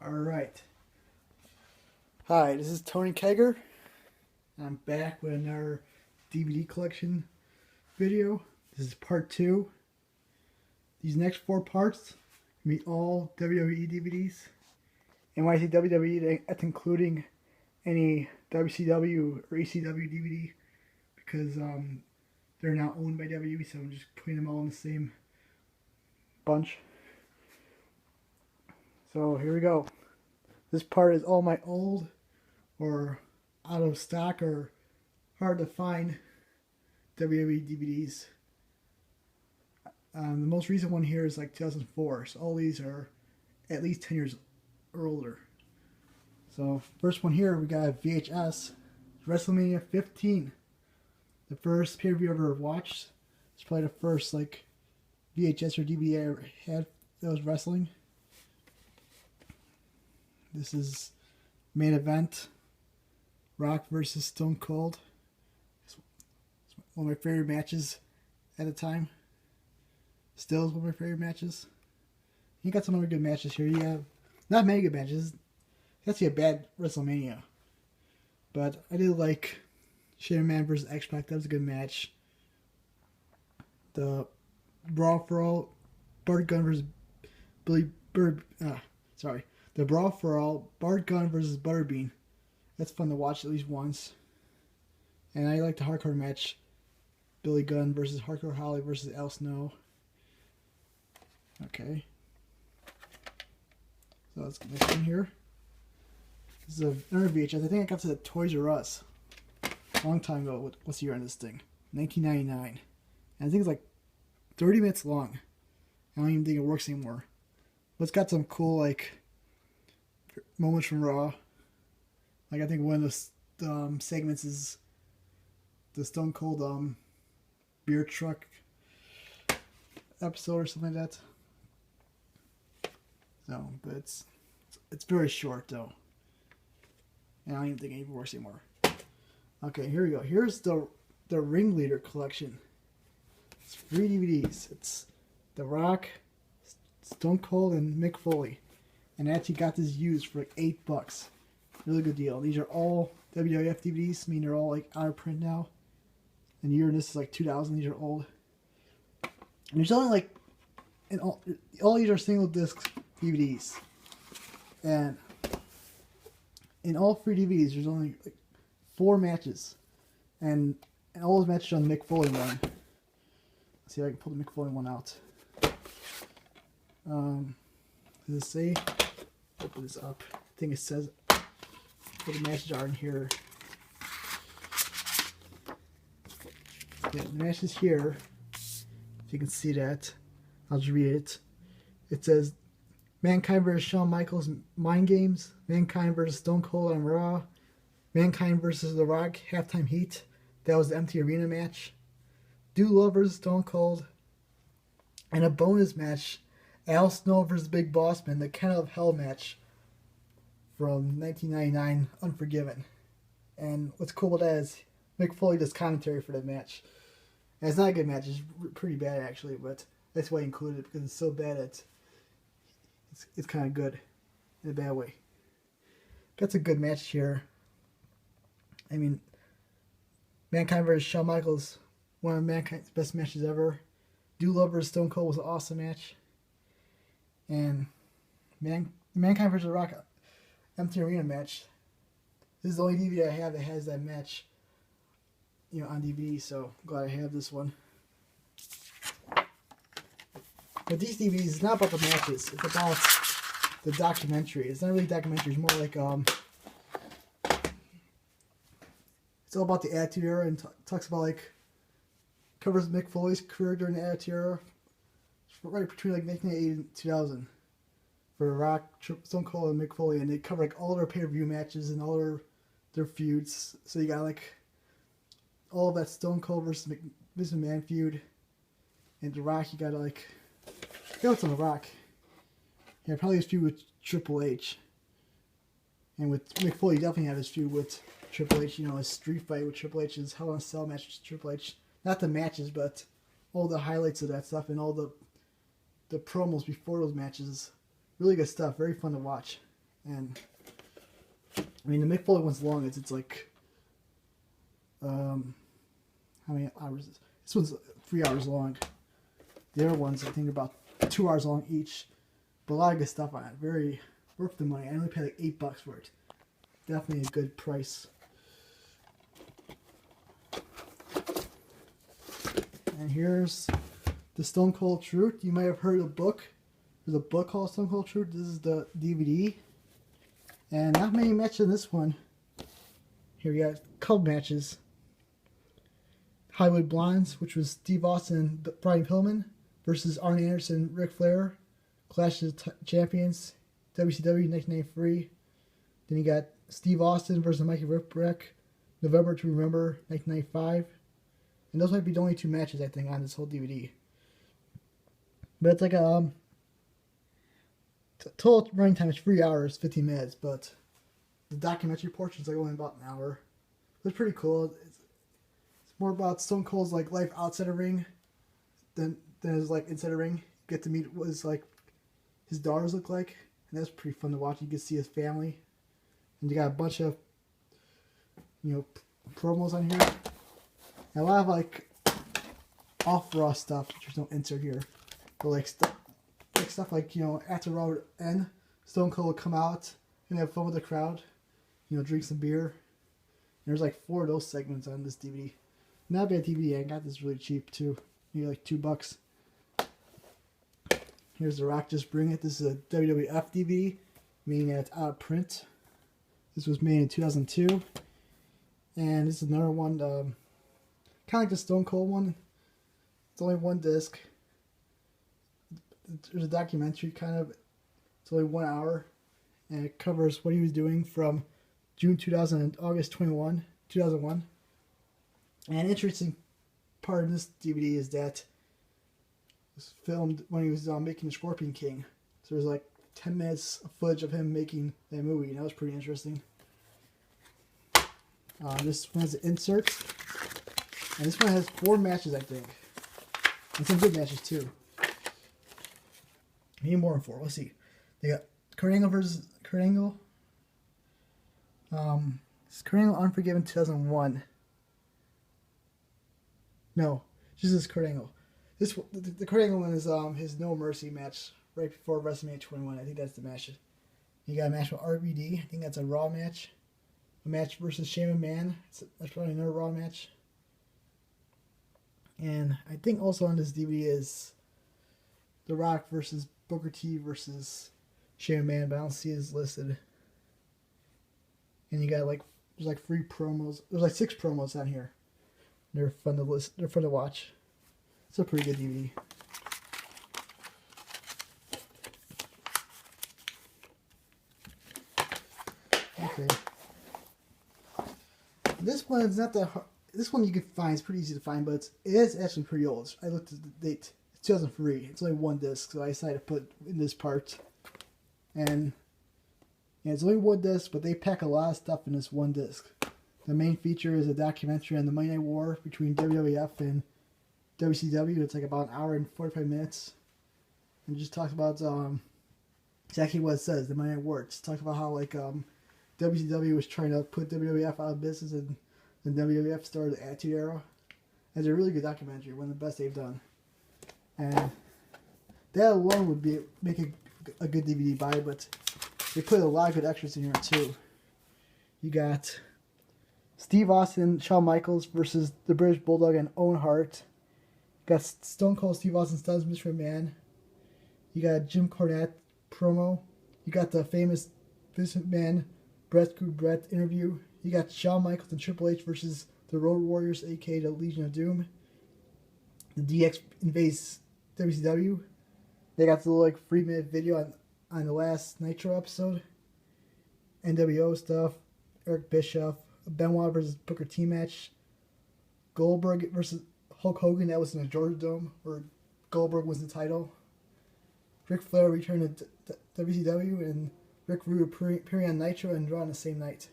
All right. Hi, this is Tony Kegger. I'm back with another DVD collection video. This is part 2. These next 4 parts will be all WWE DVDs. And when I say WWE, that's including any WCW or ECW DVD because they're now owned by WWE, so I'm just putting them all in the same bunch. So here we go. This part is all my old or out of stock or hard to find WWE DVDs. The most recent one here is like 2004, so all these are at least 10 years or older. So first one here, we got VHS, WrestleMania 15. The first pay-per-view I ever watched. It's probably the first like VHS or DVD I ever had that was wrestling. This is main event, Rock versus Stone Cold. It's one of my favorite matches at the time. Still is one of my favorite matches. You got some other good matches here. You have not many good matches. That's a bad WrestleMania. But I did like Shane Man versus X-Pac. That was a good match. The Brawl for All, Bart Gunn versus Billy Bird. The Brawl for All, Bart Gunn versus Butterbean. That's fun to watch at least once. And I like the hardcore match. Billy Gunn versus Hardcore Holly versus Al Snow. Okay. So let's get this in here. This is another VHS. I think I got to the Toys R Us a long time ago. What's the year on this thing? 1999. And I think it's like 30 minutes long. I don't even think it works anymore. But it's got some cool like moments from Raw. Like I think one of the segments is the Stone Cold beer truck episode or something like that. So, but it's very short though. And I don't even think it even works anymore. Okay, here we go. Here's the Ringleader collection. It's 3 DVDs. It's The Rock, Stone Cold, and Mick Foley. And I actually got this used for like $8. Really good deal. These are all WWF DVDs. I mean, they're all like out of print now. And the year in this is like 2000. These are old. And there's only like, and all these are single disc DVDs. And in all 3 DVDs, there's only like 4 matches. And all those matches are on the Mick Foley one. Let's see if I can pull the Mick Foley one out. Does it say? Open this up. I think it says what the matches are in here. Yeah, the matches here, if you can see that, I'll just read it. It says Mankind vs. Shawn Michaels, Mind Games. Mankind vs. Stone Cold on Raw. Mankind vs. The Rock, Halftime Heat. That was the empty arena match. Dude Love vs. Stone Cold. And a bonus match, Al Snow vs. Big Boss Man, the Kennel of Hell match from 1999, Unforgiven. And what's cool about that is Mick Foley does commentary for that match. And it's not a good match, it's pretty bad actually, but that's why I included it, because it's so bad it's kind of good in a bad way. That's a good match here. I mean, Mankind vs. Shawn Michaels, one of Mankind's best matches ever. Dude Love vs. Stone Cold was an awesome match. And Mankind vs. The Rock empty arena match. This is the only DVD I have that has that match, on DVD. So I'm glad I have this one. But these DVDs, it's not about the matches. It's about the documentary. It's not really a documentary. It's more like it's all about the Attitude Era and talks about like covers Mick Foley's career during the Attitude Era, right between like 1980 and 2000. For Rock, Stone Cold, and Mick Foley, and they cover like all their pay-per-view matches and all their feuds. So you got like all of that Stone Cold versus Vince McMahon feud, and The Rock. You got like what's on The Rock? Yeah, probably his feud with Triple H, and with Mick Foley, definitely have his feud with Triple H. His street fight with Triple H, his Hell in a Cell match with Triple H. Not the matches, but all the highlights of that stuff and all the promos before those matches. Really good stuff. Very fun to watch. And I mean, the Mick Foley one's long. It's like how many hours? Is this one's 3 hours long. The other ones I think are about 2 hours long each. But a lot of good stuff on it. Very worth the money. I only paid like $8 for it. Definitely a good price. And here's the Stone Cold Truth. You might have heard of the book. There's a book called Stone Cold Truth. This is the DVD. And not many matches in this one. Here we got a couple matches. Hollywood Blondes, which was Steve Austin and Brian Pillman versus Arn Anderson, Ric Flair. Clash of the Champions, WCW 1993. Then you got Steve Austin versus Mikey Whipwreck, November to Remember 1995. And those might be the only 2 matches I think on this whole DVD. But it's like a total running time is 3 hours, 15 minutes, but the documentary portion is like only about an hour. It's pretty cool. It's more about Stone Cold's like life outside the ring than his like inside the ring. You get to meet what his like his daughters look like, and that's pretty fun to watch. You can see his family, and you got a bunch of promos on here, and a lot of like off Raw stuff. There's no insert here, but like stuff like after Raw end, Stone Cold will come out and have fun with the crowd, drink some beer. And there's like 4 of those segments on this DVD. Not a bad DVD. I got this really cheap too, maybe like $2. Here's The Rock Just Bring It. This is a WWF DVD, meaning it's out of print. This was made in 2002. And this is another one, kind of like the Stone Cold one. It's only 1 disc. There's a documentary, kind of. It's only 1 hour. And it covers what he was doing from June 2000 and August 2001. And an interesting part of this DVD is that was filmed when he was making Scorpion King. So there's like 10 minutes of footage of him making that movie, and that was pretty interesting. This one has an insert, and this one has 4 matches, I think, and some good matches too. Maybe more than 4. Let's see. They got Kurt Angle versus Kurt Angle. It's Kurt Angle Unforgiven 2001. No, just this Kurt Angle. The Kurt Angle one is his No Mercy match right before WrestleMania 21. I think that's the match. You got a match with RVD. I think that's a Raw match. A match versus Shane McMahon. That's probably another Raw match. And I think also on this DVD is The Rock versus Booker T versus Shane McMahon, but I don't see his listed. And you got there's like 3 promos. There's like 6 promos on here. They're fun to listen. They're fun to watch. It's a pretty good DVD. Okay. This one is not that hard. This one you can find. It's pretty easy to find, but it is actually pretty old. I looked at the date. It's 2003. It's only 1 disc, so I decided to put in this part. And it's only 1 disc, but they pack a lot of stuff in this 1 disc. The main feature is a documentary on the Monday Night War between WWF and WCW. It's like about an hour and 45 minutes. And it just talks about exactly what it says, the Monday Night War. It just talks about how WCW was trying to put WWF out of business, and then WWF started the Attitude Era. It's a really good documentary, one of the best they've done. And that alone would make a good DVD buy, but they put a lot of good extras in here too. You got Steve Austin, Shawn Michaels versus the British Bulldog and Owen Hart. You got Stone Cold Steve Austin stuns Mr. McMahon. You got Jim Cornette promo. You got the famous Vince McMahon Bret interview. You got Shawn Michaels and Triple H versus the Road Warriors, aka the Legion of Doom. The DX invades WCW. They got the little 3-minute video on the last Nitro episode. NWO stuff. Eric Bischoff. Benoit versus Booker T match. Goldberg versus Hulk Hogan. That was in the Georgia Dome where Goldberg was the title. Ric Flair returned to WCW, and Rick Rude appearing on Nitro and Raw on the same night.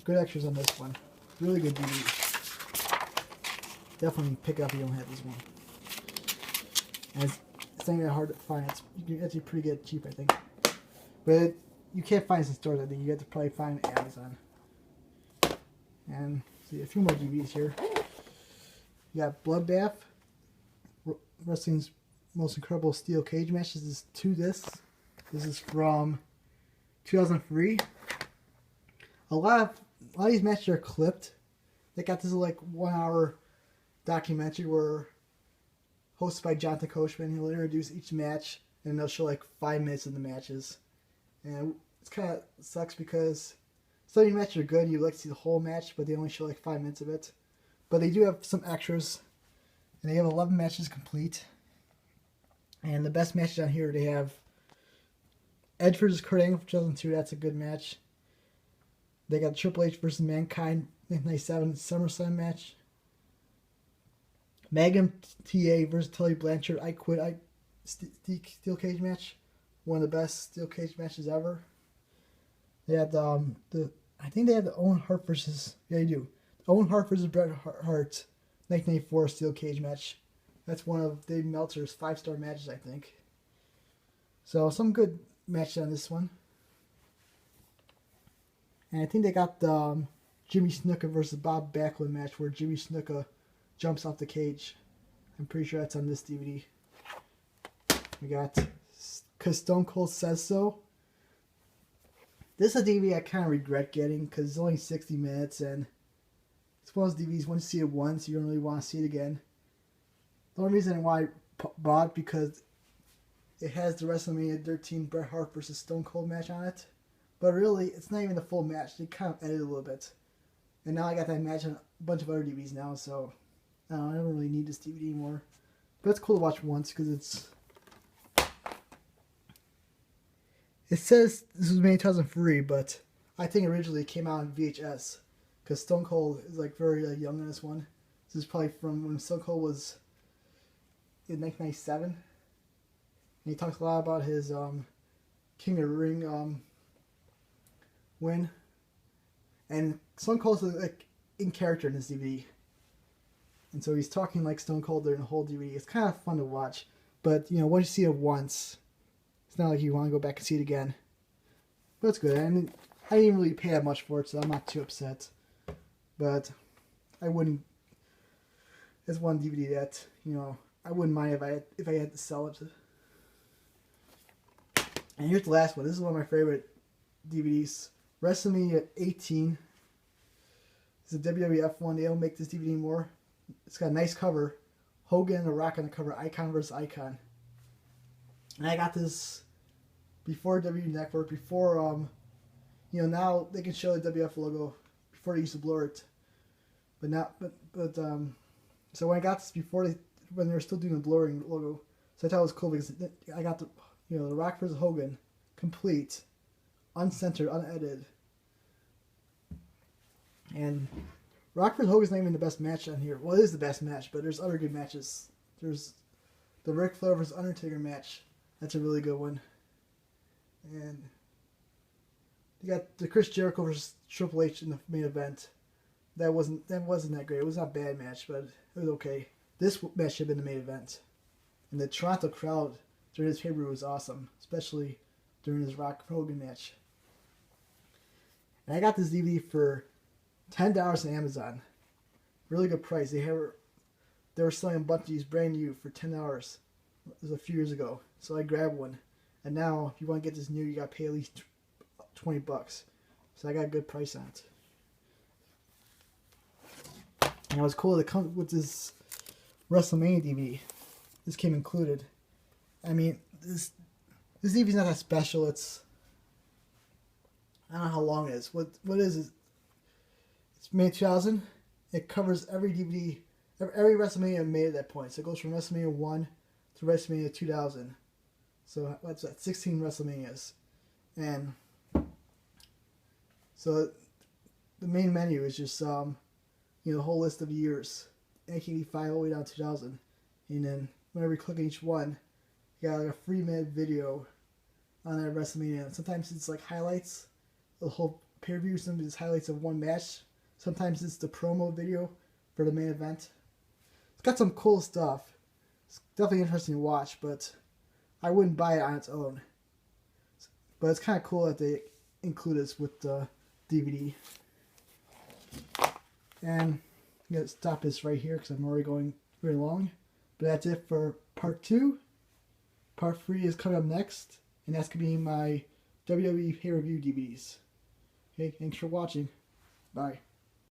Good extras on this one. Really good DVD. Definitely pick it up if you don't have this one. And it's not even hard to find. You can actually pretty get cheap, I think. But you can't find this in stores. I think you have to probably find it on Amazon. And see a few more DVDs here. You got Bloodbath, Wrestling's Most Incredible Steel Cage Match. This is 2 discs. This is from 2003. A lot of these matches are clipped. They got this like 1 hour documentary where hosted by Jonathan Coachman. He'll introduce each match and they'll show like 5 minutes of the matches. And it's kind of sucks because some of these matches are good. You like to see the whole match, but they only show like 5 minutes of it. But they do have some extras. And they have 11 matches complete. And the best matches on here, they have Edge versus Kurt Angle for 2002. That's a good match. They got Triple H versus Mankind 1997 SummerSlam match. Magnum TA versus Tully Blanchard. I Quit Steel Cage match. One of the best Steel Cage matches ever. They had I think they had the Owen Hart versus, yeah, they do. Owen Hart versus Bret Hart 1984 Steel Cage match. That's one of Dave Meltzer's 5-star matches, I think. So some good matches on this one. And I think they got the Jimmy Snuka versus Bob Backlund match where Jimmy Snuka jumps off the cage. I'm pretty sure that's on this DVD. We got Cause Stone Cold Says So. This is a DVD I kind of regret getting because it's only 60 minutes and it's one of those DVDs, once you see it once, you don't really want to see it again. The only reason why I bought it because it has the WrestleMania 13 Bret Hart versus Stone Cold match on it. But really, it's not even the full match. They kind of edited a little bit. And now I got that match on a bunch of other DVDs now, so I don't really need this DVD anymore. But it's cool to watch once because it's... It says this was made in 2003, but I think originally it came out on VHS. Because Stone Cold is like very young in this one. This is probably from when Stone Cold was in 1997. And he talks a lot about his King of the Ring win. And Stone Cold's like in character in this DVD. And so he's talking like Stone Cold during the whole DVD. It's kind of fun to watch. But, you know, once you see it once, it's not like you want to go back and see it again. But it's good. I mean, I didn't really pay that much for it, so I'm not too upset. But I wouldn't... It's one DVD that, you know, I wouldn't mind if I had to sell it. And here's the last one. This is one of my favorite DVDs. WrestleMania 18. It's a WWF one. They don't make this DVD anymore. It's got a nice cover. Hogan and The Rock on the cover. Icon versus Icon. And I got this before WWE Network. Before, you know, now they can show the WWF logo. Before they used to blur it. But now, so when I got this before when they were still doing the blurring logo. So I thought it was cool because I got the, you know, The Rock versus Hogan. Complete. Uncensored, unedited. And Rock vs. Hogan's not even the best match on here. Well, it is the best match, but there's other good matches. There's the Ric Flair vs. Undertaker match. That's a really good one. And you got the Chris Jericho vs. Triple H in the main event. That wasn't that great. It was not a bad match, but it was okay. This match should have been the main event. And the Toronto crowd during this pay-per-view was awesome, especially during this Rock Hogan match. And I got this DVD for $10 on Amazon. Really good price. They were selling a bunch of these brand new for $10. It was a few years ago. So I grabbed one. And now, if you want to get this new, you got to pay at least $20. So I got a good price on it. And it was cool to come with this WrestleMania DVD. This came included. I mean, this DVD's not that special. It's... I don't know how long it is. What is it? It's May 2000. It covers every DVD, every WrestleMania made at that point. So it goes from WrestleMania 1 to WrestleMania 2000. So what's that? 16 WrestleManias. And so the main menu is just, you know, the whole list of years. 1985 all the way down to 2000. And then whenever you click on each one, you got like a 3-minute video on that WrestleMania. Sometimes it's like highlights. The whole pay-per-view, sometimes it's highlights of one match. Sometimes it's the promo video for the main event. It's got some cool stuff. It's definitely interesting to watch, but I wouldn't buy it on its own. But it's kind of cool that they include this with the DVD. And I'm going to stop this right here because I'm already going very long. But that's it for part 2. Part 3 is coming up next. And that's going to be my WWE pay-per-view DVDs. Okay, thanks for watching. Bye.